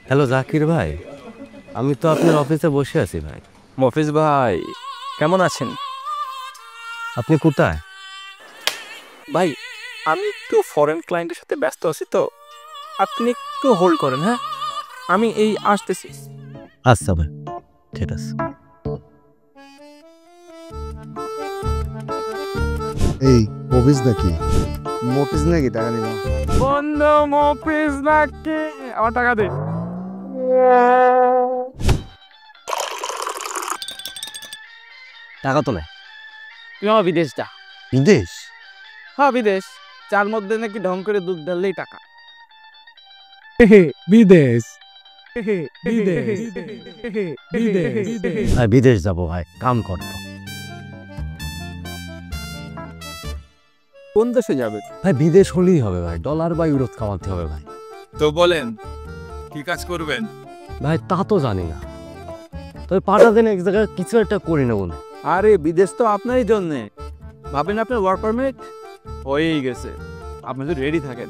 Hello Zakir ভাই, আমি তো আপনার অফিসে বসে আছি ভাই। মফিজ ভাই, কেমন আছেন? আপনি কোথায়? ভাই, আমি একটু ফরেন ক্লায়েন্টের সাথে ব্যস্ত আছি তো, আপনি একটু হোল্ড করেন। হ্যাঁ, আমি এই আসতেছি। আচ্ছা ভাই, ঠিক আছে। এই মফিজ নাকি? মফিজ নাকি টাকা নিল? বন্ধু মফিজ নাকি? আমার টাকা দে। টাকা তোলে? তুই আমার বিদেশ যা। বিদেশ? হ্যাঁ বিদেশ, যার মধ্যে নাকি ঢং করে দুধ ঢাললেই টাকা। বিদেশ বিদেশ বিদেশ। ভাই বিদেশ যাবো ভাই, কাম করতো। কোন দেশে যাবে? ভাই বিদেশ হলেই হবে ভাই, ডলার বা ইউরো কামাতে হবে ভাই। তো বলেন কি কাজ করবেন? ভাই তা তো জানি না, তবে পাঠা দিন এক জায়গায় কিছু একটা করে নেবো না। আরে বিদেশ তো আপনারই জন্যে। ভাবেন আপনার ওয়ার্ক পারমিট হয়েই গেছে, আপনি যদি রেডি থাকেন।